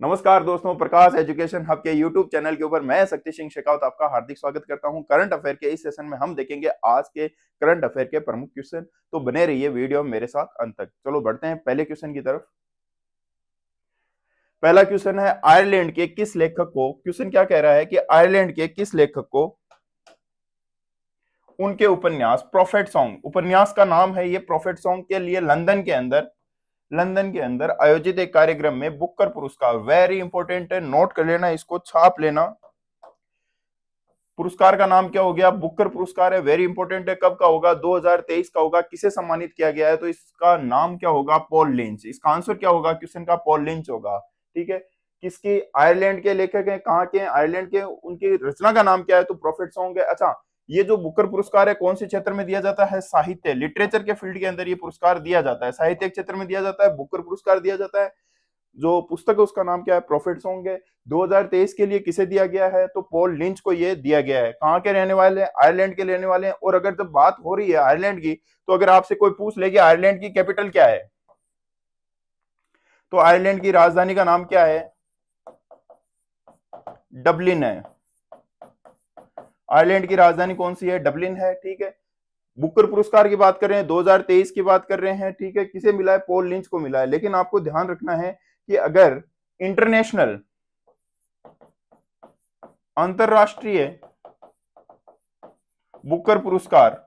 नमस्कार दोस्तों, प्रकाश education hub के यूट्यूब चैनल के ऊपर मैं शक्ति सिंह शेखावत आपका हार्दिक स्वागत करता हूं। करंट अफेयर के इस सेशन में हम देखेंगे आज के करंट अफेयर के प्रमुख क्वेश्चन। तो बने रहिए वीडियो मेरे साथ अंत तक। चलो बढ़ते हैं पहले क्वेश्चन की तरफ। पहला क्वेश्चन है, आयरलैंड के किस लेखक को, क्वेश्चन क्या कह रहा है कि आयरलैंड के किस लेखक को उनके उपन्यास प्रोफेट सॉन्ग, उपन्यास का नाम है ये प्रोफेट सॉन्ग, के लिए लंदन के अंदर आयोजित एक कार्यक्रम में बुकर पुरस्कार, वेरी इंपॉर्टेंट है, नोट कर लेना, इसको छाप लेना। पुरस्कार का नाम क्या हो गया? बुकर पुरस्कार है, वेरी इंपॉर्टेंट है। कब का होगा? 2023 का होगा। किसे सम्मानित किया गया है? तो इसका नाम क्या होगा? Paul lynch. इसका आंसर क्या होगा क्वेश्चन का? पॉल लिंच होगा। ठीक है, किसकी? आयरलैंड के लेखक हैं। कहाँ के? आयरलैंड के। उनकी रचना का नाम क्या है? तो प्रोफेट सॉन्ग है। अच्छा, ये जो बुकर पुरस्कार है कौन से क्षेत्र में दिया जाता है? साहित्य, लिटरेचर के फील्ड के अंदर ये पुरस्कार दिया जाता है, साहित्य क्षेत्र में दिया जाता है, बुकर पुरस्कार दिया जाता है। जो पुस्तक है उसका नाम क्या है? प्रोफेट सॉन्ग है। 2023 के लिए किसे दिया गया है? तो पॉल लिंच को ये दिया गया है। कहाँ के रहने वाले हैं? आयरलैंड के रहने वाले हैं। और अगर जब बात हो रही है आयरलैंड की, तो अगर आपसे कोई पूछ ले कि आयरलैंड की कैपिटल क्या है, तो आयरलैंड की राजधानी का नाम क्या है? डबलिन है। आयरलैंड की राजधानी कौन सी है? डबलिन है। ठीक है, बुकर पुरस्कार की बात कर रहे हैं, 2023 की बात कर रहे हैं। ठीक है, किसे मिला है? पॉल लिंच को मिला है। लेकिन आपको ध्यान रखना है कि अगर इंटरनेशनल, अंतरराष्ट्रीय बुकर पुरस्कार,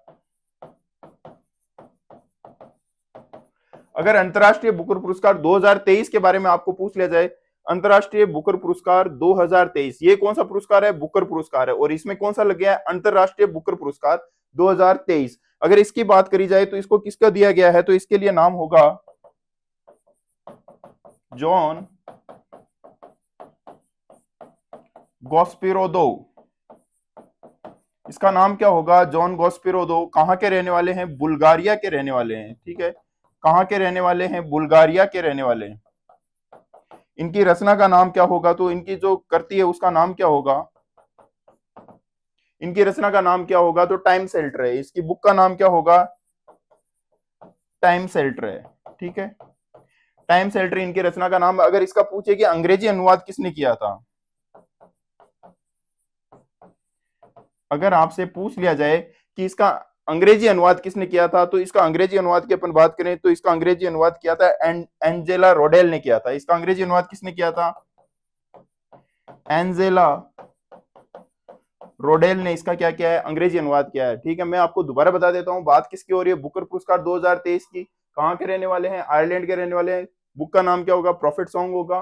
अगर अंतरराष्ट्रीय बुकर पुरस्कार 2023 के बारे में आपको पूछ लिया जाए, अंतरराष्ट्रीय बुकर पुरस्कार 2023, ये कौन सा पुरस्कार है? बुकर पुरस्कार है। और इसमें कौन सा लग गया है? अंतरराष्ट्रीय बुकर पुरस्कार 2023। अगर इसकी बात करी जाए तो इसको किसका दिया गया है? तो इसके लिए नाम होगा जॉन गोस्पिरोदो। इसका नाम क्या होगा? जॉन गोस्पिरोदो। कहां के रहने वाले हैं? बुल्गारिया के रहने वाले हैं। ठीक है, कहां के रहने वाले हैं? बुल्गारिया के रहने वाले हैं। इनकी रचना का नाम क्या होगा? तो इनकी जो करती है उसका नाम क्या होगा? इनकी रचना का नाम क्या होगा? तो टाइम सेल्टर है। इसकी बुक का नाम क्या होगा? टाइम सेल्टर है। ठीक है, टाइम सेल्टर इनकी रचना का नाम। अगर इसका पूछे कि अंग्रेजी अनुवाद किसने किया था, अगर आपसे पूछ लिया जाए कि इसका अंग्रेजी अनुवाद किसने किया था, तो इसका अंग्रेजी अनुवाद की अपन बात करें तो इसका अंग्रेजी अनुवाद किया था एंजेला रोडेल ने किया था। इसका अंग्रेजी अनुवाद किसने किया था? एंजेला रोडेल ने इसका क्या किया है? अंग्रेजी अनुवाद किया है। ठीक है, मैं आपको दोबारा बता देता हूँ बात किसकी हो रही है। बुकर पुरस्कार 2023 की। कहाँ के रहने वाले हैं? आयरलैंड के रहने वाले हैं। बुक का नाम क्या होगा? प्रोफेट सॉन्ग होगा।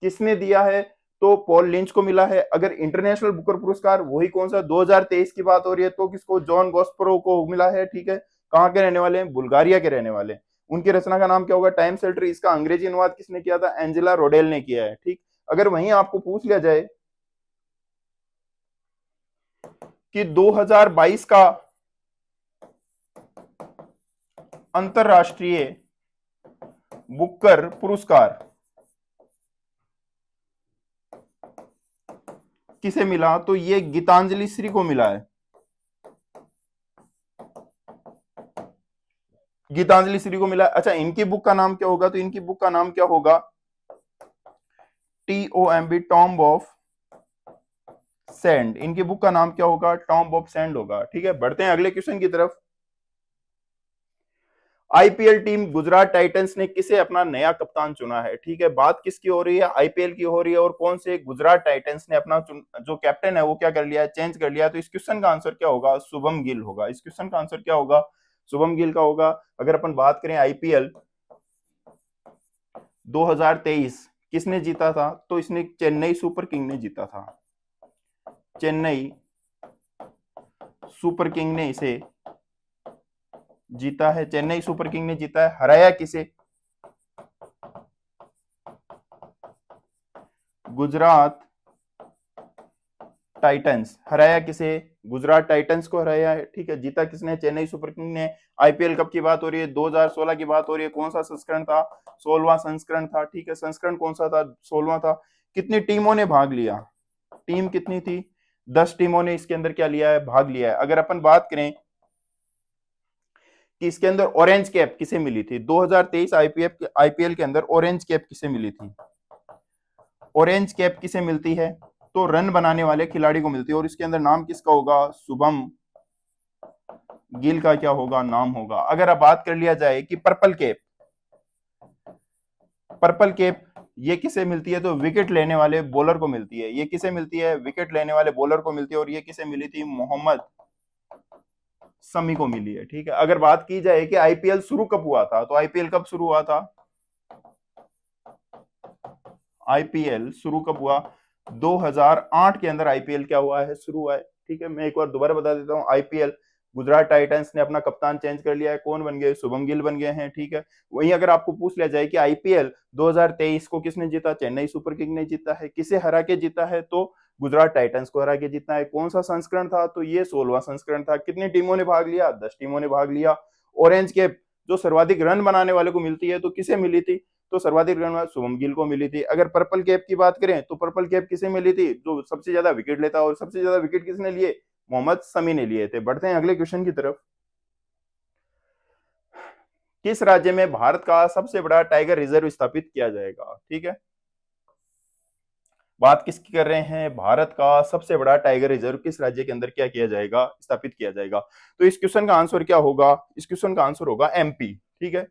किसने दिया है? तो पॉल लिंच को मिला है। अगर इंटरनेशनल बुकर पुरस्कार, वही कौन सा? 2023 की बात हो रही है, तो किसको? जॉन गॉस्परो को मिला है। ठीक है, कहाँ के रहने वाले हैं? बुल्गारिया के रहने वाले हैं। उनकी रचना का नाम क्या होगा? Time shelter. इसका अंग्रेजी अनुवाद किसने किया था? एंजेला रोडेल ने किया है। ठीक, अगर वहीं आपको पूछ लिया जाए कि 2022 का अंतरराष्ट्रीय बुकर पुरस्कार किसे मिला, तो ये गीतांजलि श्री को मिला है। गीतांजलि श्री को मिला। अच्छा, इनकी बुक का नाम क्या होगा? तो इनकी बुक का नाम क्या होगा? TOMB, tomb of sand. इनकी बुक का नाम क्या होगा? टॉम्ब ऑफ सैंड होगा। ठीक है, बढ़ते हैं अगले क्वेश्चन की तरफ। आईपीएल टीम गुजरात टाइटंस ने किसे अपना नया कप्तान चुना है? ठीक है, बात किसकी हो रही है? आईपीएल की हो रही है। और कौन से? गुजरात टाइटंस ने अपना जो कैप्टन है वो क्या कर लिया है? चेंज कर लिया है। तो इस क्वेश्चन का आंसर क्या होगा? शुभम गिल होगा। इस क्वेश्चन का आंसर क्या होगा? शुभम गिल का होगा। अगर अपन बात करें आईपीएल 2023 किसने जीता था, तो इसने चेन्नई सुपर किंग ने जीता था। चेन्नई सुपर किंग ने इसे जीता है। चेन्नई सुपर किंग ने जीता है। हराया किसे? गुजरात टाइटंस। हराया किसे? गुजरात टाइटंस को हराया है। ठीक है, जीता किसने? चेन्नई सुपर किंग ने। आईपीएल कब की बात हो रही है? 2016 की बात हो रही है। कौन सा संस्करण था? 16वां संस्करण था। ठीक है, संस्करण कौन सा था? 16वां था। कितनी टीमों ने भाग लिया? टीम कितनी थी? 10 टीमों ने इसके अंदर क्या लिया है? भाग लिया है। अगर अपन बात करें कि इसके अंदर ऑरेंज कैप किसे मिली थी, 2023 आईपीएल के अंदर ऑरेंज कैप किसे मिली थी? ऑरेंज कैप किसे मिलती है? तो रन बनाने वाले खिलाड़ी को मिलती है, और इसके अंदर नाम किसका होगा? शुभम गिल का क्या होगा? नाम होगा। अगर अब बात कर लिया जाए कि पर्पल कैप, पर्पल कैप ये किसे मिलती है? तो विकेट लेने वाले बॉलर को मिलती है। ये किसे मिलती है? विकेट लेने वाले बॉलर को मिलती है। और ये किसे मिली थी? मोहम्मद शमी को मिली है। ठीक है, अगर बात की जाए कि आईपीएल शुरू कब हुआ था, तो आईपीएल कब शुरू हुआ था? आईपीएल शुरू कब हुआ? 2008 के अंदर आईपीएल क्या हुआ है? शुरू हुआ है। ठीक है, मैं एक बार दोबारा बता देता हूँ। आईपीएल, गुजरात टाइटंस ने अपना कप्तान चेंज कर लिया है। कौन बन गए? शुभम गिल बन गए हैं। ठीक है, वहीं अगर आपको पूछ लिया जाए कि आईपीएल 2023 को किसने जीता? चेन्नई सुपर किंग ने जीता है। किसे हरा के जीता है? तो गुजरात टाइटंस को हरा के जीतना है। कौन सा संस्करण था? तो ये 16वां संस्करण था। कितनी टीमों ने भाग लिया? 10 टीमों ने भाग लिया। ऑरेंज कैप जो सर्वाधिक रन बनाने वाले को मिलती है, तो किसे मिली थी? तो सर्वाधिक रन शुभम गिल को मिली थी। अगर पर्पल कैप की बात करें तो पर्पल कैप किसे मिली थी? जो सबसे ज्यादा विकेट लेता, और सबसे ज्यादा विकेट किसने लिए? मोहम्मद शमी ने लिए थे। बढ़ते हैं अगले क्वेश्चन की तरफ। किस राज्य में भारत का सबसे बड़ा टाइगर रिजर्व स्थापित किया जाएगा? ठीक है, बात किसकी कर रहे हैं? भारत का सबसे बड़ा टाइगर रिजर्व किस राज्य के अंदर क्या किया जाएगा? स्थापित किया जाएगा। तो इस क्वेश्चन का आंसर क्या होगा? इस क्वेश्चन का आंसर होगा एमपी। ठीक है,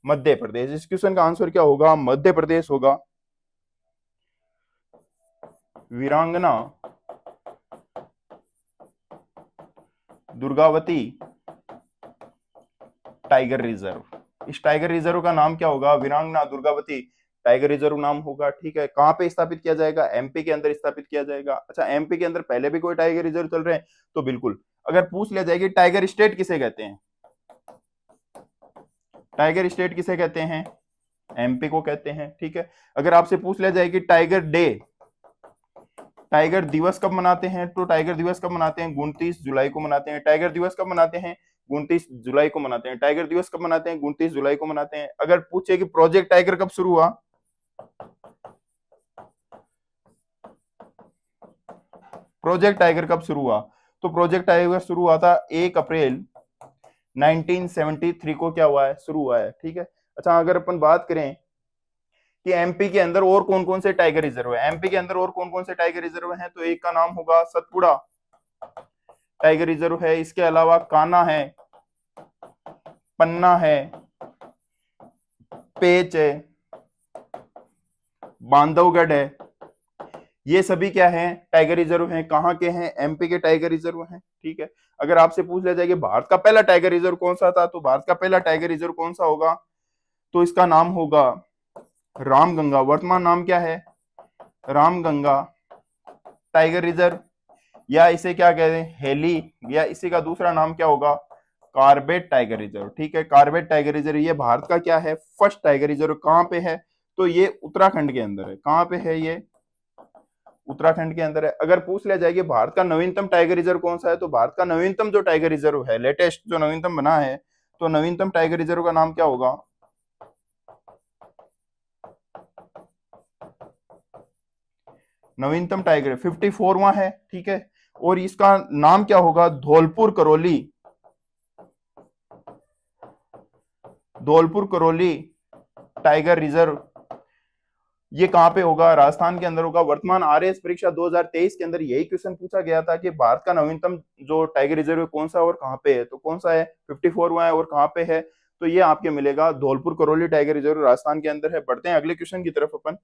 मध्य प्रदेश। इस क्वेश्चन का आंसर क्या होगा? मध्य प्रदेश होगा। वीरांगना दुर्गावती टाइगर रिजर्व। इस टाइगर रिजर्व का नाम क्या होगा? वीरांगना दुर्गावती टाइगर रिजर्व नाम होगा। ठीक है, कहां पे स्थापित किया जाएगा? एमपी के अंदर स्थापित किया जाएगा। अच्छा, एमपी के अंदर पहले भी कोई टाइगर रिजर्व चल रहे हैं? तो बिल्कुल। अगर पूछ लिया जाए कि टाइगर स्टेट किसे कहते हैं? टाइगर स्टेट किसे कहते हैं? एमपी को कहते हैं। ठीक है, अगर आपसे पूछ लिया जाए कि टाइगर डे, टाइगर दिवस कब मनाते हैं? तो टाइगर दिवस कब मनाते हैं? 29 जुलाई को मनाते हैं। टाइगर दिवस कब मनाते हैं? 29 जुलाई को मनाते हैं। टाइगर दिवस कब मनाते हैं? 29 जुलाई को मनाते हैं। अगर पूछे कि प्रोजेक्ट टाइगर कब शुरू हुआ? प्रोजेक्ट टाइगर कब शुरू हुआ? तो प्रोजेक्ट टाइगर शुरू हुआ था 1 अप्रैल 1973 को। क्या हुआ है? शुरू हुआ है। ठीक है, अच्छा, अगर अपन बात करें कि एमपी के अंदर और कौन कौन से टाइगर रिजर्व है, एमपी के अंदर और कौन कौन से टाइगर रिजर्व हैं, तो एक का नाम होगा सतपुड़ा टाइगर रिजर्व है। इसके अलावा कान्हा है, पन्ना है, पेच है, बांधवगढ़ है। ये सभी क्या है? टाइगर रिजर्व हैं। कहाँ के हैं? एमपी के टाइगर रिजर्व हैं। ठीक है, अगर आपसे पूछ लिया जाए कि भारत का पहला टाइगर रिजर्व कौन सा था, तो भारत का पहला टाइगर रिजर्व कौन सा होगा? तो इसका नाम होगा रामगंगा। वर्तमान नाम क्या है? रामगंगा टाइगर रिजर्व, या इसे क्या कहते हैं? हेली, या इसी का दूसरा नाम क्या होगा? Corbett tiger reserve. ठीक है, कार्बेट टाइगर रिजर्व ये भारत का क्या है? First tiger reserve. कहाँ पे है? तो ये उत्तराखंड के अंदर है। कहाँ पे है ये? उत्तराखंड के अंदर है। अगर पूछ लिया जाए कि भारत का नवीनतम टाइगर रिजर्व कौन सा है, तो भारत का नवीनतम जो टाइगर रिजर्व है, लेटेस्ट जो नवीनतम बना है, तो नवीनतम टाइगर रिजर्व का नाम क्या होगा? नवीनतम टाइगर 54वां है। ठीक है, और इसका नाम क्या होगा? धौलपुर करौली। धौलपुर करौली टाइगर रिजर्व ये कहां पे होगा? राजस्थान के अंदर होगा। वर्तमान आरएएस परीक्षा 2023 के अंदर यही क्वेश्चन पूछा गया था कि भारत का नवीनतम जो टाइगर रिजर्व है कौन सा और कहां पे है, तो कौन सा है? 54वां है, और कहां पे है? तो ये आपके मिलेगा धौलपुर करौली टाइगर रिजर्व राजस्थान के अंदर है। बढ़ते हैं अगले क्वेश्चन की तरफ अपन।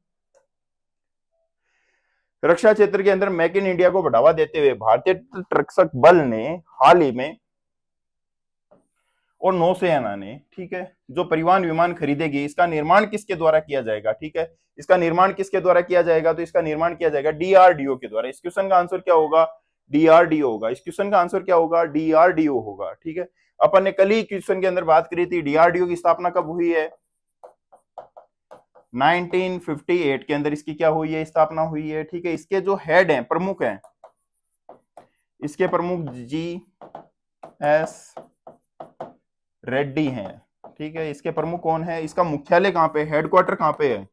रक्षा क्षेत्र के अंदर मेक इन इंडिया को बढ़ावा देते हुए भारतीय तटरक्षक बल ने हाल ही में, और नौसेना ने, ठीक है, जो परिवहन विमान खरीदेगी, इसका निर्माण किसके द्वारा किया जाएगा? ठीक है, इसका निर्माण किसके द्वारा किया जाएगा? तो इसका निर्माण किया जाएगा डीआरडीओ के द्वारा। इस क्वेश्चन का आंसर क्या होगा? डीआरडीओ होगा। इस क्वेश्चन का आंसर क्या होगा? डीआरडीओ होगा। ठीक है, अपन ने कल ही क्वेश्चन के अंदर बात करी थी डीआरडीओ की स्थापना कब हुई है? 1958 के अंदर इसकी क्या हुई है? स्थापना हुई है। ठीक है, इसके जो हेड हैं, प्रमुख हैं, इसके प्रमुख जी एस रेड्डी हैं। ठीक है, इसके प्रमुख कौन है? इसका मुख्यालय कहाँ पे? हेडक्वार्टर कहाँ पे है?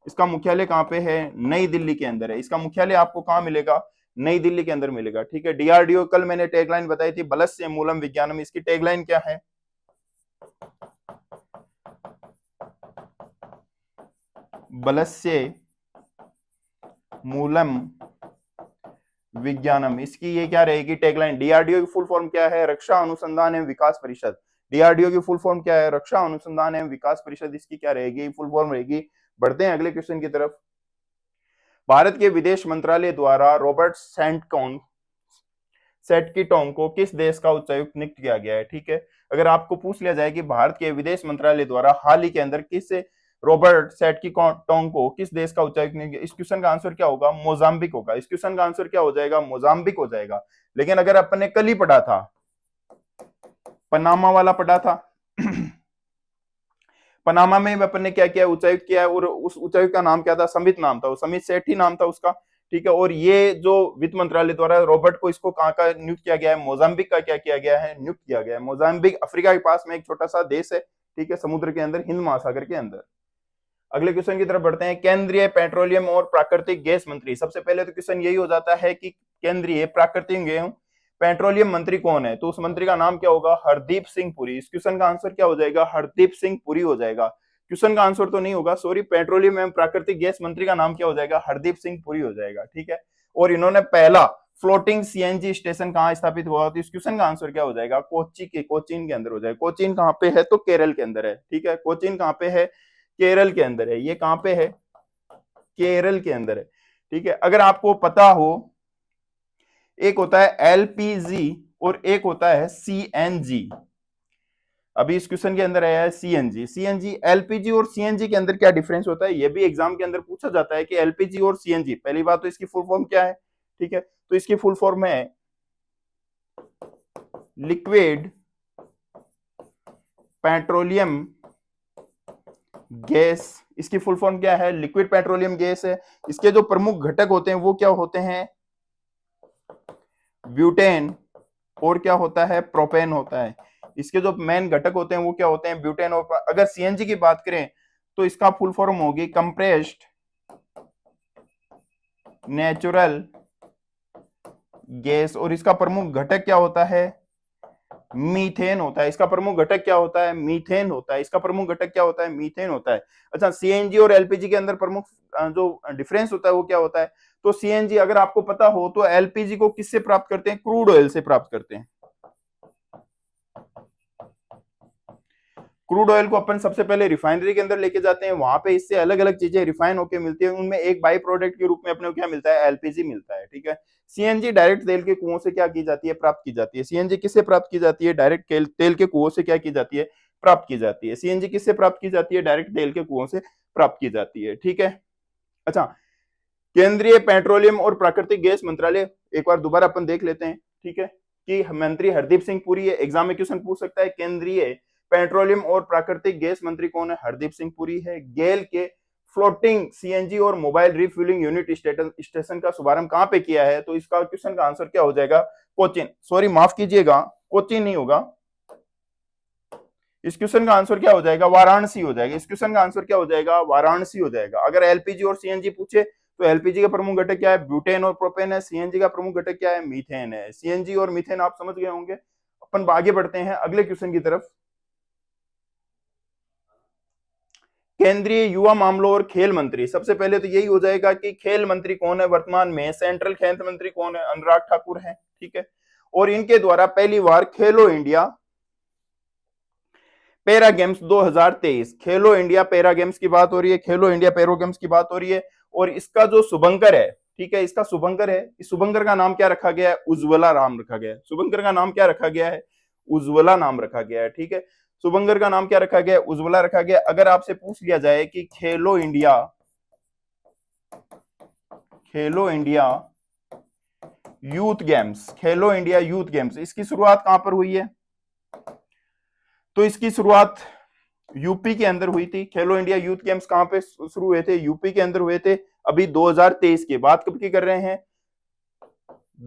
इसका मुख्यालय कहाँ पे है? नई दिल्ली के अंदर है। इसका मुख्यालय आपको कहाँ मिलेगा? नई दिल्ली के अंदर मिलेगा। ठीक है, डीआरडीओ, कल मैंने टैगलाइन बताई थी, बलस्य मूलम विज्ञानम। इसकी टैगलाइन क्या है? बलस्य मूलम विज्ञानम, इसकी ये क्या रहेगी टैगलाइन। डीआरडीओ की फुल फॉर्म क्या है, रक्षा अनुसंधान एवं विकास परिषद। डीआरडीओ की फुल फॉर्म क्या है, रक्षा अनुसंधान एवं विकास परिषद, इसकी क्या रहेगी फुल फॉर्म रहेगी। बढ़ते हैं अगले क्वेश्चन की तरफ। भारत के विदेश मंत्रालय द्वारा रॉबर्ट सेटकिटोंग को किस देश का उच्चायुक्त नियुक्त किया गया है। ठीक है, अगर आपको पूछ लिया जाए कि भारत के विदेश मंत्रालय द्वारा हाल ही के अंदर किस रॉबर्ट सेटकिटोंग को किस देश का उच्चायुक्त नियुक्त किया, इस क्वेश्चन का आंसर क्या होगा, मोजाम्बिक होगा। इस क्वेश्चन का आंसर क्या हो जाएगा, मोजाम्बिक हो जाएगा। लेकिन अगर अपन ने कल ही पढ़ा था, पनामा वाला पढ़ा था पनामा में अपन ने क्या किया, उच्चायुक्त किया है, और उस उच्चायुक्त का नाम क्या था, समित नाम था, समित सेठ ही नाम था उसका। ठीक है, और ये जो वित्त मंत्रालय द्वारा रॉबर्ट को इसको कहाँ का नियुक्त किया गया है, मोजाम्बिक का क्या किया गया है, नियुक्त किया गया है। मोजाम्बिक अफ्रीका के पास में एक छोटा सा देश है, ठीक है, समुद्र के अंदर, हिंद महासागर के अंदर। अगले क्वेश्चन की तरफ बढ़ते हैं। केंद्रीय पेट्रोलियम और प्राकृतिक गैस मंत्री, सबसे पहले तो क्वेश्चन यही हो जाता है कि केंद्रीय प्राकृतिक एवं पेट्रोलियम मंत्री कौन है, तो उस मंत्री का नाम क्या होगा, हरदीप सिंह पुरी। इस क्वेश्चन का आंसर क्या हो जाएगा, हरदीप सिंह पुरी हो जाएगा। क्वेश्चन का आंसर तो नहीं होगा, सॉरी, पेट्रोलियम एवं प्राकृतिक गैस मंत्री का नाम क्या हो जाएगा, हरदीप सिंह पुरी हो जाएगा। ठीक है, और इन्होंने पहला फ्लोटिंग सीएनजी स्टेशन कहां स्थापित हुआ, तो इस क्वेश्चन का आंसर क्या हो जाएगा, कोचीन के अंदर हो जाएगा। कोचीन कहां पे है, तो केरल के अंदर है। ठीक है, कोचीन कहां पे है, केरल के अंदर है। ये कहां पे है, केरल के अंदर है। ठीक है, अगर आपको पता हो, एक होता है एलपीजी और एक होता है सीएनजी। अभी इस क्वेश्चन के अंदर आया है सीएनजी। एलपीजी और सीएनजी के अंदर क्या डिफरेंस होता है, ये भी एग्जाम के अंदर पूछा जाता है कि एलपीजी और सीएनजी, पहली बात तो इसकी फुल फॉर्म क्या है। ठीक है, तो इसकी फुल फॉर्म है लिक्विड पेट्रोलियम गैस। इसकी फुल फॉर्म क्या है, लिक्विड पेट्रोलियम गैस है। इसके जो प्रमुख घटक होते हैं वो क्या होते हैं, ब्यूटेन और क्या होता है, प्रोपेन होता है। इसके जो मेन घटक होते हैं वो क्या होते हैं, ब्यूटेन और अगर सीएनजी की बात करें तो इसका फुल फॉर्म होगी कंप्रेस्ड नेचुरल गैस, और इसका प्रमुख घटक क्या होता है, मीथेन होता है। इसका प्रमुख घटक क्या होता है, मीथेन होता है। इसका प्रमुख घटक क्या होता है, मीथेन होता है। अच्छा, सीएनजी और एलपीजी के अंदर प्रमुख जो डिफरेंस होता है वो क्या होता है, तो सीएनजी अगर आपको पता हो तो एलपीजी को किससे प्राप्त करते हैं, क्रूड ऑयल से प्राप्त करते हैं। क्रूड ऑयल को अपन सबसे पहले रिफाइनरी के अंदर लेके जाते हैं, वहां पे इससे अलग अलग चीजें रिफाइन होकर मिलती है, उनमें एक बाई प्रोडक्ट के रूप में अपने को क्या मिलता है, एलपीजी मिलता है। ठीक है, सीएनजी डायरेक्ट तेल के कुओं से क्या की जाती है, प्राप्त की जाती है। सीएनजी किससे प्राप्त की जाती है, डायरेक्ट तेल के कुओं से क्या की जाती है, प्राप्त की जाती है। सीएनजी किससे प्राप्त की जाती है, डायरेक्ट तेल के कुओं से प्राप्त की जाती है। ठीक है, अच्छा, केंद्रीय पेट्रोलियम और प्राकृतिक गैस मंत्रालय एक बार दोबारा अपन देख लेते हैं। ठीक है, कि मंत्री हरदीप सिंह पुरी है, एग्जाम में क्वेश्चन पूछ सकता है, केंद्रीय पेट्रोलियम और प्राकृतिक गैस मंत्री कौन है, हरदीप सिंह पुरी है। गेल के फ्लोटिंग सीएनजी और मोबाइल रिफ्यूलिंग यूनिट स्टेशन का शुभारंभ कहां पे किया है, तो इसका क्वेश्चन का आंसर क्या हो जाएगा, कोचीन, सॉरी माफ कीजिएगा, कोचीन नहीं होगा। इस क्वेश्चन का आंसर क्या हो जाएगा, वाराणसी हो जाएगा। इस क्वेश्चन का आंसर क्या हो जाएगा, वाराणसी हो जाएगा। अगर एलपीजी और सीएनजी पूछे तो एलपीजी का प्रमुख घटक क्या है, ब्यूटेन और प्रोपेन है। सीएनजी का प्रमुख घटक क्या है, मीथेन है। सीएनजी और मीथेन आप समझ गए होंगे। अपन आगे बढ़ते हैं अगले क्वेश्चन की तरफ। केंद्रीय युवा मामलों और खेल मंत्री, सबसे पहले तो यही हो जाएगा कि खेल मंत्री कौन है वर्तमान में, सेंट्रल खेल मंत्री कौन है, अनुराग ठाकुर है। ठीक है, और इनके द्वारा पहली बार खेलो इंडिया पैरा गेम्स 2023, खेलो इंडिया पैरा गेम्स की बात हो रही है, खेलो इंडिया पैरो गेम्स की बात हो रही है। और इसका जो शुभंकर है, ठीक है, इसका शुभंकर है, इस शुभंकर का नाम क्या रखा गया है, उज्ज्वला राम रखा गया है। शुभंकर का नाम क्या रखा गया है, उज्ज्वला नाम रखा गया है। ठीक है, शुभंकर का नाम क्या रखा गया, उज्ज्वला रखा गया। अगर आपसे पूछ लिया जाए कि खेलो इंडिया यूथ गेम्स, खेलो इंडिया यूथ गेम्स, इसकी शुरुआत कहां पर हुई है, तो इसकी शुरुआत यूपी के अंदर हुई थी। खेलो इंडिया यूथ गेम्स कहां पे शुरू हुए थे, यूपी के अंदर हुए थे। अभी 2023 की बात कब की कर रहे हैं,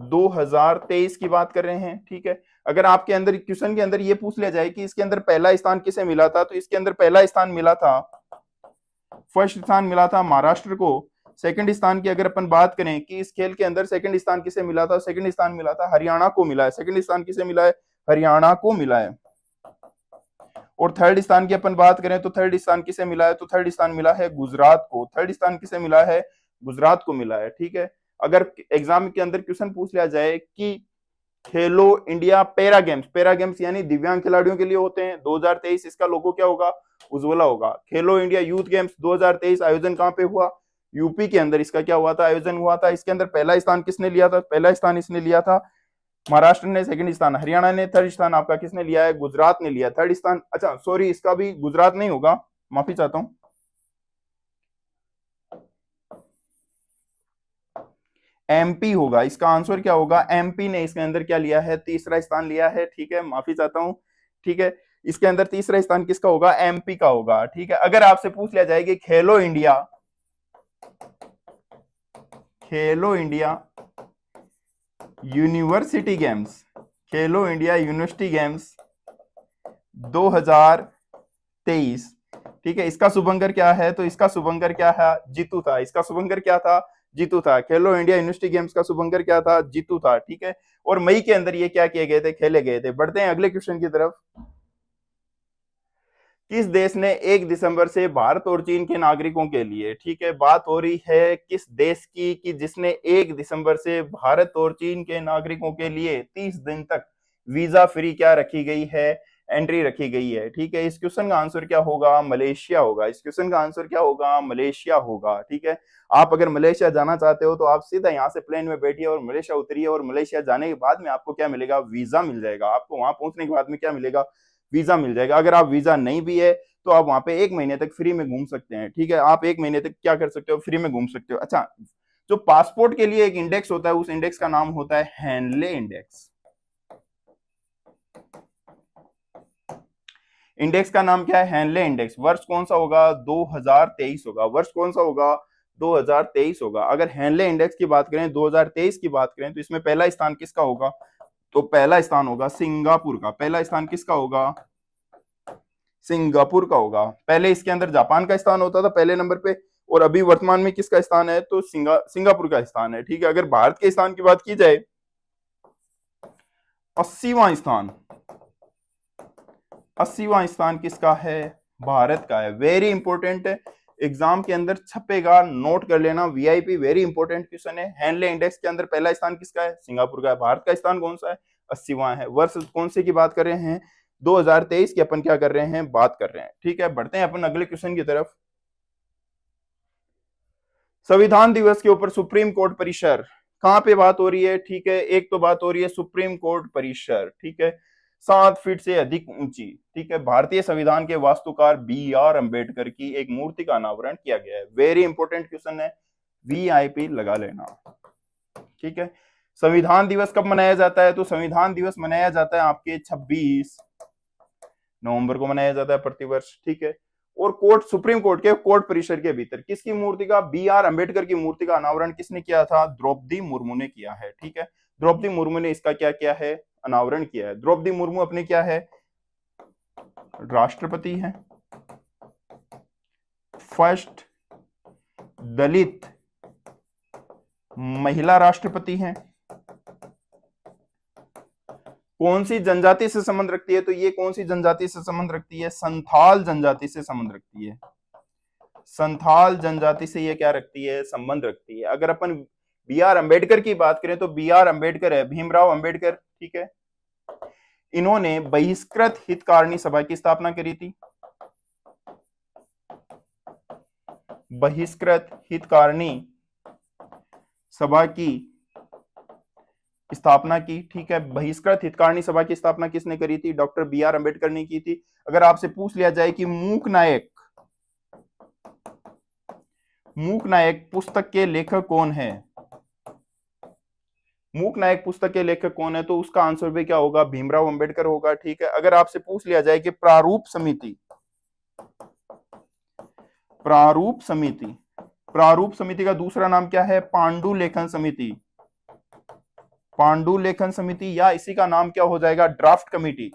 2023 की बात कर रहे हैं। ठीक है, अगर आपके अंदर क्वेश्चन के अंदर ये पूछ लिया जाए कि इसके अंदर पहला स्थान किसे मिला था, तो इसके अंदर पहला स्थान मिला था, फर्स्ट स्थान मिला था महाराष्ट्र को। सेकंड स्थान की अगर अपन बात करें कि इस खेल के अंदर सेकंड स्थान किसे मिला था, सेकंड स्थान मिला था हरियाणा को मिला है। सेकंड स्थान किसे मिला है, हरियाणा को मिला है। और थर्ड स्थान की अपन बात करें तो थर्ड स्थान किसे मिला है, तो थर्ड स्थान मिला है गुजरात को। थर्ड स्थान किसे मिला है, गुजरात को मिला है। ठीक है, अगर एग्जाम के अंदर क्वेश्चन पूछ लिया जाए कि खेलो India para games, para games यानी दिव्यांग खिलाड़ियों के लिए होते हैं, 2023 इसका लोगो क्या होगा, उज्ज्वला होगा। खेलो इंडिया यूथ गेम्स 2023 आयोजन कहां पे हुआ, यूपी के अंदर इसका क्या हुआ था, आयोजन हुआ था। इसके अंदर पहला स्थान किसने लिया था, पहला स्थान इसने लिया था महाराष्ट्र ने, सेकंड स्थान हरियाणा ने, थर्ड स्थान आपका किसने लिया है, गुजरात ने लिया थर्ड स्थान। अच्छा सॉरी, इसका भी गुजरात नहीं होगा, माफी चाहता हूं, एमपी होगा। इसका आंसर क्या होगा, एमपी ने इसके अंदर क्या लिया है, तीसरा स्थान लिया है। ठीक है, माफी चाहता हूं। ठीक है, इसके अंदर तीसरा स्थान किसका होगा, एमपी का होगा। ठीक है, अगर आपसे पूछ लिया जाए कि खेलो इंडिया, खेलो इंडिया यूनिवर्सिटी गेम्स, खेलो इंडिया यूनिवर्सिटी गेम्स 2023, ठीक है, इसका शुभंकर क्या है, तो इसका शुभंकर क्या है, जीतू था। इसका शुभंकर क्या था, जीतू था। खेलो इंडिया यूनिवर्सिटी गेम्स का शुभंकर क्या था, जीतू था। ठीक है, और मई के अंदर ये क्या किए गए थे, खेले गए थे। बढ़ते हैं अगले क्वेश्चन की तरफ। किस देश ने 1 दिसंबर से भारत और चीन के नागरिकों के लिए, ठीक है, बात हो रही है किस देश की, कि जिसने 1 दिसंबर से भारत और चीन के नागरिकों के लिए 30 दिन तक वीजा फ्री क्या रखी गई है, एंट्री रखी गई है। ठीक है, इस क्वेश्चन का आंसर क्या होगा, मलेशिया होगा। इस क्वेश्चन का आंसर क्या होगा, मलेशिया होगा। ठीक है, आप अगर मलेशिया जाना चाहते हो तो आप सीधा यहाँ से प्लेन में बैठिए और मलेशिया उतरिए, और मलेशिया जाने के बाद में आपको क्या मिलेगा, वीजा मिल जाएगा। आपको वहां पहुंचने के बाद में क्या मिलेगा, वीजा मिल जाएगा। अगर आप वीजा नहीं भी है तो आप वहां पे 1 महीने तक फ्री में घूम सकते हैं। ठीक है, आप 1 महीने तक क्या कर सकते हो, फ्री में घूम सकते हो। अच्छा, जो पासपोर्ट के लिए एक इंडेक्स होता है, उस इंडेक्स का नाम होता है हेनले इंडेक्स। इंडेक्स का नाम क्या है, हेनले इंडेक्स। वर्ष कौन सा होगा, 2023 होगा। वर्ष कौन सा होगा, 2023 होगा। अगर हेनले इंडेक्स की बात करें, 2023 की बात करें, तो इसमें पहला स्थान किसका होगा, तो पहला स्थान होगा सिंगापुर का। पहला स्थान किसका होगा, सिंगापुर का होगा। पहले इसके अंदर जापान का स्थान होता था पहले नंबर पे, और अभी वर्तमान में किसका स्थान है, तो सिंगापुर का स्थान है। ठीक है, अगर भारत के स्थान की बात की जाए, 80वां स्थान, 80वां स्थान किसका है, भारत का है। वेरी इंपॉर्टेंट है, एग्जाम के अंदर छपेगा, नोट कर लेना, वीआईपी, वेरी इंपॉर्टेंट क्वेश्चन है। हेनले इंडेक्स के अंदर पहला स्थान किसका है, सिंगापुर का है। भारत का स्थान कौन सा है, 80वां है। वर्ष कौन से की बात कर रहे हैं, 2023 की अपन क्या कर रहे हैं, बात कर रहे हैं। ठीक है, बढ़ते हैं अपन अगले क्वेश्चन की तरफ। संविधान दिवस के ऊपर सुप्रीम कोर्ट परिसर कहां पे बात हो रही है, ठीक है, एक तो बात हो रही है सुप्रीम कोर्ट परिसर, ठीक है, 7 फीट से अधिक ऊंची। ठीक है, भारतीय संविधान के वास्तुकार B.R. अम्बेडकर की एक मूर्ति का अनावरण किया गया है। वेरी इंपॉर्टेंट क्वेश्चन है, वीआईपी लगा लेना। ठीक है, संविधान दिवस कब मनाया जाता है, तो संविधान दिवस मनाया जाता है आपके 26 नवंबर को मनाया जाता है प्रतिवर्ष। ठीक है, और कोर्ट, सुप्रीम कोर्ट के कोर्ट परिसर के भीतर किसकी मूर्ति का, B.R. अम्बेडकर की मूर्ति का अनावरण किसने किया था, द्रौपदी मुर्मू ने किया है। ठीक है, द्रौपदी मुर्मू ने इसका क्या किया है, अनावरण किया है। द्रौपदी मुर्मू अपने क्या है, राष्ट्रपति है, फर्स्ट दलित महिला राष्ट्रपति हैं। कौन सी जनजाति से संबंध रखती है, तो ये कौन सी जनजाति से संबंध रखती है, संथाल जनजाति से संबंध रखती है। संथाल जनजाति से ये क्या रखती है, संबंध रखती है। अगर अपन B.R. अम्बेडकर की बात करें तो B.R. अम्बेडकर है, भीमराव अम्बेडकर। ठीक है, इन्होंने बहिष्कृत हितकारिणी सभा की स्थापना करी थी, बहिष्कृत हितकारिणी सभा की स्थापना की। ठीक है, बहिष्कृत हितकारिणी सभा की स्थापना किसने करी थी, डॉक्टर B.R. अम्बेडकर ने की थी। अगर आपसे पूछ लिया जाए कि मूक नायक, मूक नायक पुस्तक के लेखक कौन है, मूक नायक पुस्तक के लेखक कौन है, तो उसका आंसर भी क्या होगा, भीमराव अंबेडकर होगा। ठीक है, अगर आपसे पूछ लिया जाए कि प्रारूप समिति, प्रारूप समिति, प्रारूप समिति का दूसरा नाम क्या है, पांडुलेखन समिति, पांडुलेखन समिति, या इसी का नाम क्या हो जाएगा, ड्राफ्ट कमेटी।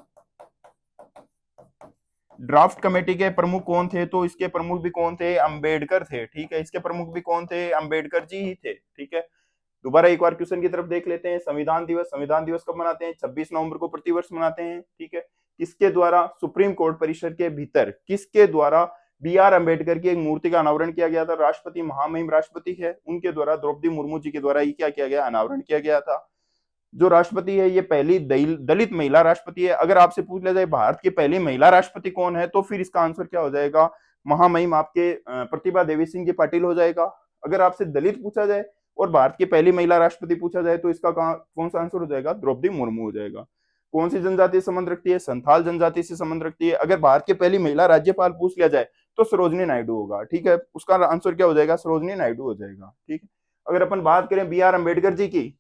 ड्राफ्ट कमेटी के प्रमुख कौन थे, तो इसके प्रमुख भी कौन थे, अंबेडकर थे। ठीक है, इसके प्रमुख भी कौन थे, अंबेडकर जी ही थे। ठीक है, दोबारा एक बार क्वेश्चन की तरफ देख लेते हैं। संविधान दिवस, संविधान दिवस कब मनाते हैं, 26 नवंबर को प्रतिवर्ष मनाते हैं। ठीक है, किसके द्वारा, सुप्रीम कोर्ट परिसर के भीतर किसके द्वारा बी आर अम्बेडकर की एक मूर्ति का अनावरण किया गया था। राष्ट्रपति महामहिम राष्ट्रपति है, उनके द्वारा द्रौपदी मुर्मू जी के द्वारा ये क्या किया गया, अनावरण किया गया था। जो राष्ट्रपति है ये पहली दलित महिला राष्ट्रपति है। अगर आपसे पूछ लिया जाए भारत की पहली महिला राष्ट्रपति कौन है, तो फिर इसका आंसर क्या हो जाएगा, महामहिम आपके प्रतिभा देवी सिंह जी पाटिल हो जाएगा। अगर आपसे दलित पूछा जाए और भारत की पहली महिला राष्ट्रपति पूछा जाए तो इसका कौन सा आंसर हो जाएगा, द्रौपदी मुर्मू हो जाएगा। कौन सी जनजाति से संबंध रखती है, संथाल जनजाति से संबंध रखती है। अगर भारत की पहली महिला राज्यपाल पूछ लिया जाए तो सरोजनी नायडू होगा, ठीक है, उसका आंसर क्या हो जाएगा, सरोजनी नायडू हो जाएगा, ठीक है। अगर अपन बात करें बी आर अम्बेडकर जी की,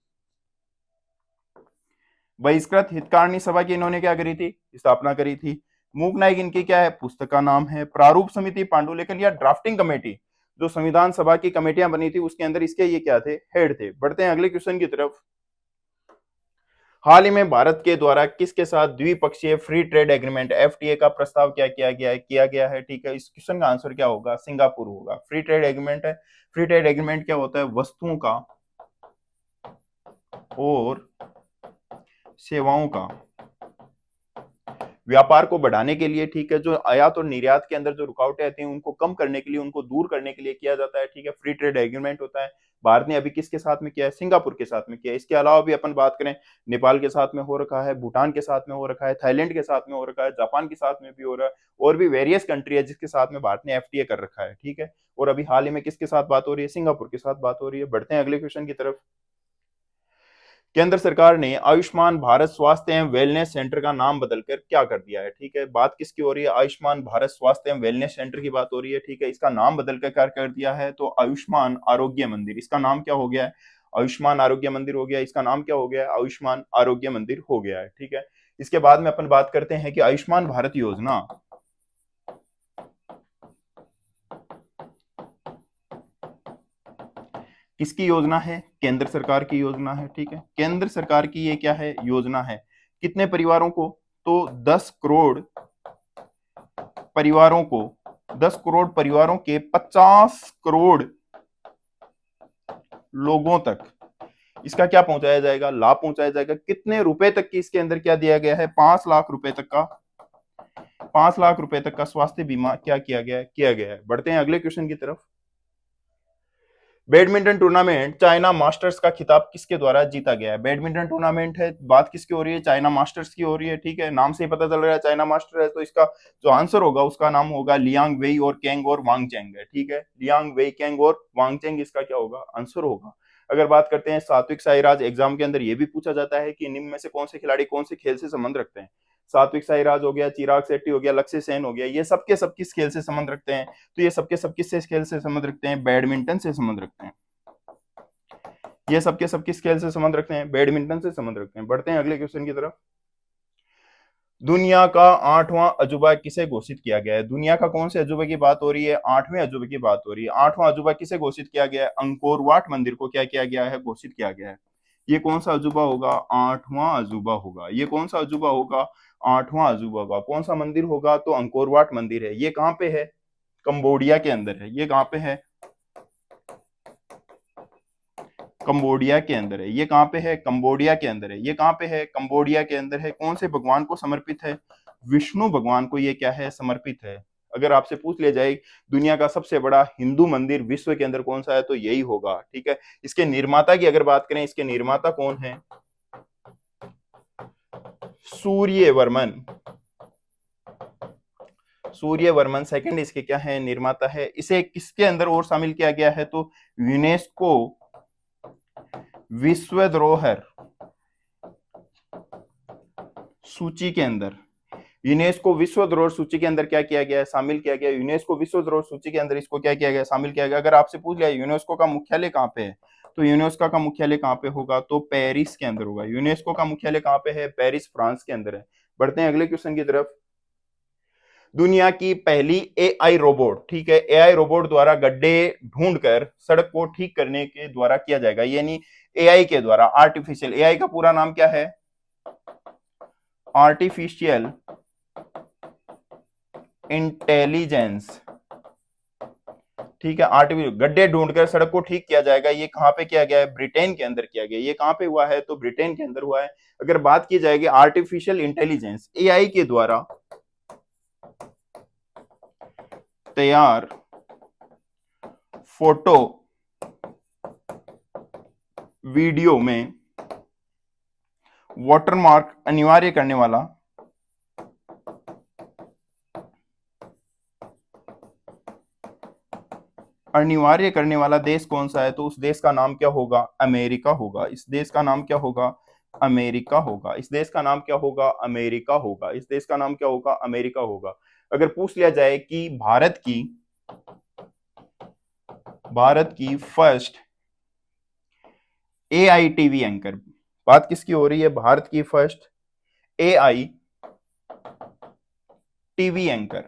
बहिष्कृत हितकारिणी सभा की इन्होंने क्या करी थी, स्थापना करी थी। मूक नायक इनकी क्या है, पुस्तक का नाम है। प्रारूप समिति पांडुलिखन या ड्राफ्टिंग कमेटी, जो संविधान सभा की कमेटियां बनी थी उसके अंदर इसके ये क्या थे, हेड थे। बढ़ते हैं अगले क्वेश्चन की तरफ। हाल ही में भारत के द्वारा किसके साथ द्विपक्षीय फ्री ट्रेड एग्रीमेंट एफटीए का प्रस्ताव क्या किया गया है, ठीक है। इस क्वेश्चन का आंसर क्या होगा, सिंगापुर होगा। फ्री ट्रेड एग्रीमेंट है। फ्री ट्रेड एग्रीमेंट क्या होता है, वस्तुओं का और सेवाओं का व्यापार को बढ़ाने के लिए, ठीक है, जो आयात और निर्यात के अंदर जो रुकावटें आती हैं उनको कम करने के लिए, उनको दूर करने के लिए किया जाता है, ठीक है। फ्री ट्रेड एग्रीमेंट होता है। भारत ने अभी किसके साथ में किया है, सिंगापुर के साथ में किया है। इसके अलावा भी अपन बात करें, नेपाल के साथ में हो रखा है, भूटान के साथ में हो रखा है, थाईलैंड के साथ में हो रखा है, जापान के साथ में भी हो रहा है, और भी वेरियस कंट्री है जिसके साथ में भारत ने एफटीए कर रखा है, ठीक है। और अभी हाल ही में किसके साथ बात हो रही है, सिंगापुर के साथ बात हो रही है। बढ़ते हैं अगले क्वेश्चन की तरफ। केंद्र सरकार ने आयुष्मान भारत स्वास्थ्य एवं वेलनेस सेंटर का नाम बदलकर क्या कर दिया है, ठीक है। बात किसकी हो रही है, आयुष्मान भारत स्वास्थ्य एवं वेलनेस सेंटर की बात हो रही है, ठीक है। इसका नाम बदलकर क्या कर दिया है, तो आयुष्मान आरोग्य मंदिर, इसका नाम क्या हो गया है, आयुष्मान आरोग्य मंदिर हो गया। इसका नाम क्या हो गया है, आयुष्मान आरोग्य मंदिर हो गया है, ठीक है। इसके बाद में अपन बात करते हैं कि आयुष्मान भारत योजना किसकी योजना है, केंद्र सरकार की योजना है, ठीक है। केंद्र सरकार की ये क्या है, योजना है। कितने परिवारों को, तो 10 करोड़ परिवारों को, 10 करोड़ परिवारों के 50 करोड़ लोगों तक इसका क्या पहुंचाया जाएगा, लाभ पहुंचाया जाएगा। कितने रुपए तक की इसके अंदर क्या दिया गया है, 5 लाख रुपए तक का, 5 लाख रुपए तक का स्वास्थ्य बीमा क्या किया गया है। बढ़ते हैं अगले क्वेश्चन की तरफ। बैडमिंटन टूर्नामेंट चाइना मास्टर्स का खिताब किसके द्वारा जीता गया है। बैडमिंटन टूर्नामेंट है, बात किसकी हो रही है, चाइना मास्टर्स की हो रही है, ठीक है। नाम से ही पता चल रहा है चाइना मास्टर है, तो इसका जो आंसर होगा उसका नाम होगा लियांग वेई और केंग और वांगचेंग है, ठीक है। लियांग वेई, केंग और वांगचेंग इसका क्या होगा, आंसर होगा। अगर बात करते हैं सात्विक साईराज, एग्जाम के अंदर यह भी पूछा जाता है कि निम्न में से कौन से खिलाड़ी कौन से खेल से संबंध रखते हैं। सात्विक साईराज हो गया, चिराग शेट्टी हो गया, लक्ष्य सेन हो गया, ये सबके सब किस खेल से संबंध रखते हैं, तो ये सबके सब किस खेल से संबंध रखते हैं, बैडमिंटन से संबंध रखते हैं। ये सबके सब किस खेल से संबंध रखते हैं, बैडमिंटन से संबंध रखते हैं। बढ़ते हैं अगले क्वेश्चन की तरफ। दुनिया का 8वां अजूबा किसे घोषित किया गया है। दुनिया का कौन से अजूबे की बात हो रही है, 8वें अजूबे की बात हो रही है। 8वां अजूबा किसे घोषित किया गया है, अंकोर वाट मंदिर को क्या किया गया है, घोषित किया गया है। ये कौन सा अजूबा होगा, 8वां अजूबा होगा। ये कौन सा अजूबा होगा, 8वां अजूबा होगा। कौन सा मंदिर होगा, तो अंकोर वाट मंदिर है। ये कहां पे है, कंबोडिया के अंदर है। ये कहां पे है, कंबोडिया के अंदर है। ये कहां पे है, कंबोडिया के अंदर है। ये कहां पे है, कंबोडिया के अंदर है। कौन से भगवान को समर्पित है, विष्णु भगवान को ये क्या है, समर्पित है। अगर आपसे पूछ लिया जाए दुनिया का सबसे बड़ा हिंदू मंदिर विश्व के अंदर कौन सा है, तो यही होगा, ठीक है। इसके निर्माता की अगर बात करें, इसके निर्माता कौन है, सूर्यवर्मन। सूर्यवर्मन सेकंड इसके क्या है, निर्माता है। इसे किसके अंदर और शामिल किया गया है, तो यूनेस्को विश्व धरोहर सूची के अंदर, यूनेस्को विश्व धरोहर सूची के अंदर क्या किया गया है, शामिल किया गया। यूनेस्को विश्व धरोहर सूची के अंदर इसको क्या किया गया, शामिल किया गया। अगर आपसे पूछ लिया यूनेस्को का मुख्यालय कहाँ पे है, तो यूनेस्को का मुख्यालय कहाँ पे होगा, तो पेरिस के अंदर होगा। यूनेस्को का मुख्यालय कहाँ पे है, पेरिस फ्रांस के अंदर है। बढ़ते हैं अगले क्वेश्चन की तरफ। दुनिया की पहली एआई रोबोट, ठीक है, एआई रोबोट द्वारा गड्ढे ढूंढकर सड़क को ठीक करने के द्वारा किया जाएगा, यानी एआई के द्वारा। आर्टिफिशियल, एआई का पूरा नाम क्या है, आर्टिफिशियल इंटेलिजेंस, ठीक है। आर्टिफिशियल गड्ढे ढूंढकर सड़क को ठीक किया जाएगा। ये कहां पे किया गया है, ब्रिटेन के अंदर किया गया। ये कहां पे हुआ है, तो ब्रिटेन के अंदर हुआ है। अगर बात की जाएगी आर्टिफिशियल इंटेलिजेंस, एआई के द्वारा तैयार फोटो वीडियो में वाटरमार्क अनिवार्य करने वाला देश कौन सा है? तो उस देश का नाम क्या होगा? अमेरिका होगा। इस देश का नाम क्या होगा? अमेरिका होगा। इस देश का नाम क्या होगा? अमेरिका होगा। इस देश का नाम क्या होगा? अमेरिका होगा। अगर पूछ लिया जाए कि भारत की फर्स्ट एआई टीवी एंकर, बात किसकी हो रही है? भारत की फर्स्ट एआई टीवी एंकर,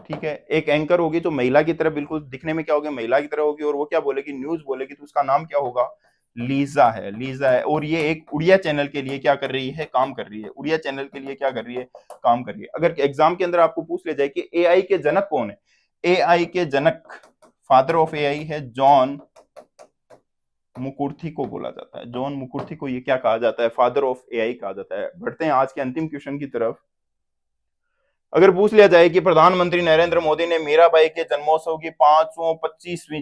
ठीक है। एक एंकर होगी जो महिला की तरह, बिल्कुल दिखने में क्या होगी? महिला की तरह होगी, और वो क्या बोलेगी? न्यूज बोलेगी। तो उसका नाम क्या होगा? लीजा है। लीजा है। और ये एक उड़िया चैनल के लिए क्या कर रही है? काम कर रही है। उड़िया चैनल के लिए क्या कर रही है? काम कर रही है। अगर एग्जाम के अंदर आपको पूछ ले जाए कि एआई के जनक कौन है? एआई के जनक, फादर ऑफ एआई है जॉन मुकुर्थी को बोला जाता है। जॉन मुकुर्थी को ये क्या कहा जाता है? फादर ऑफ एआई कहा जाता है। बढ़ते हैं आज के अंतिम क्वेश्चन की तरफ। अगर पूछ लिया जाए कि प्रधानमंत्री नरेंद्र मोदी ने मीराबाई के जन्मोत्सव की 525वीं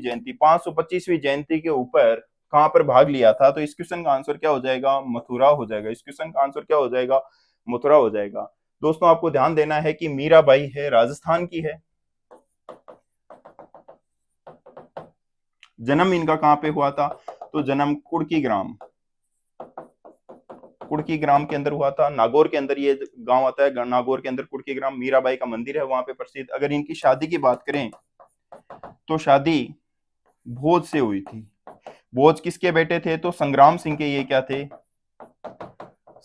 जयंती के ऊपर कहां पर भाग लिया था? तो इस क्वेश्चन का आंसर क्या हो जाएगा? मथुरा हो जाएगा। इस क्वेश्चन का आंसर क्या हो जाएगा? मथुरा हो जाएगा। दोस्तों, आपको ध्यान देना है कि मीराबाई है राजस्थान की है। जन्म इनका कहां पे हुआ था? तो जन्म कुड़की ग्राम के अंदर हुआ था। नागौर के अंदर ये गांव आता है। नागौर के अंदर कुड़की ग्राम, मीराबाई का मंदिर है वहां पे प्रसिद्ध। अगर इनकी शादी की बात करें तो शादी भोज से हुई थी। भोज किसके बेटे थे? तो संग्राम सिंह के ये क्या थे?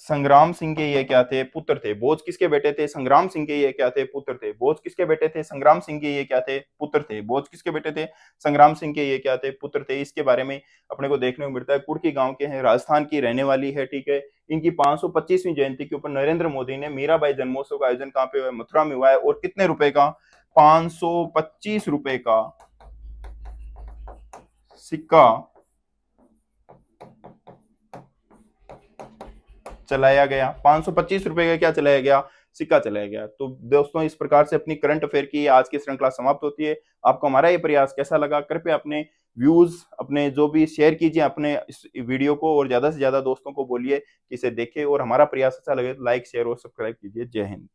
संग्राम सिंह के ये क्या थे? पुत्र थे। भोज किसके बेटे थे? संग्राम सिंह के ये क्या थे? पुत्र थे। भोज किसके बेटे थे? संग्राम सिंह के ये क्या थे? पुत्र थे। भोज किसके बेटे थे? संग्राम सिंह के ये क्या थे? पुत्र थे। इसके बारे में अपने को देखने को मिलता है। कुड़की गांव के हैं, राजस्थान की रहने वाली है, ठीक है। इनकी 525वीं जयंती के ऊपर नरेंद्र मोदी ने मीराबाई जन्मोत्सव का आयोजन कहां पे हुआ है? मथुरा में हुआ है। और कितने रुपए का? 525 रुपए का सिक्का चलाया गया। 525 रुपए का क्या चलाया गया? सिक्का चलाया गया। तो दोस्तों, इस प्रकार से अपनी करंट अफेयर की आज की श्रृंखला समाप्त होती है। आपको हमारा ये प्रयास कैसा लगा? कृपया अपने व्यूज, अपने जो भी शेयर कीजिए अपने इस वीडियो को, और ज्यादा से ज्यादा दोस्तों को बोलिए कि इसे देखें। और हमारा प्रयास अच्छा लगे तो लाइक, शेयर और सब्सक्राइब कीजिए। जय हिंद।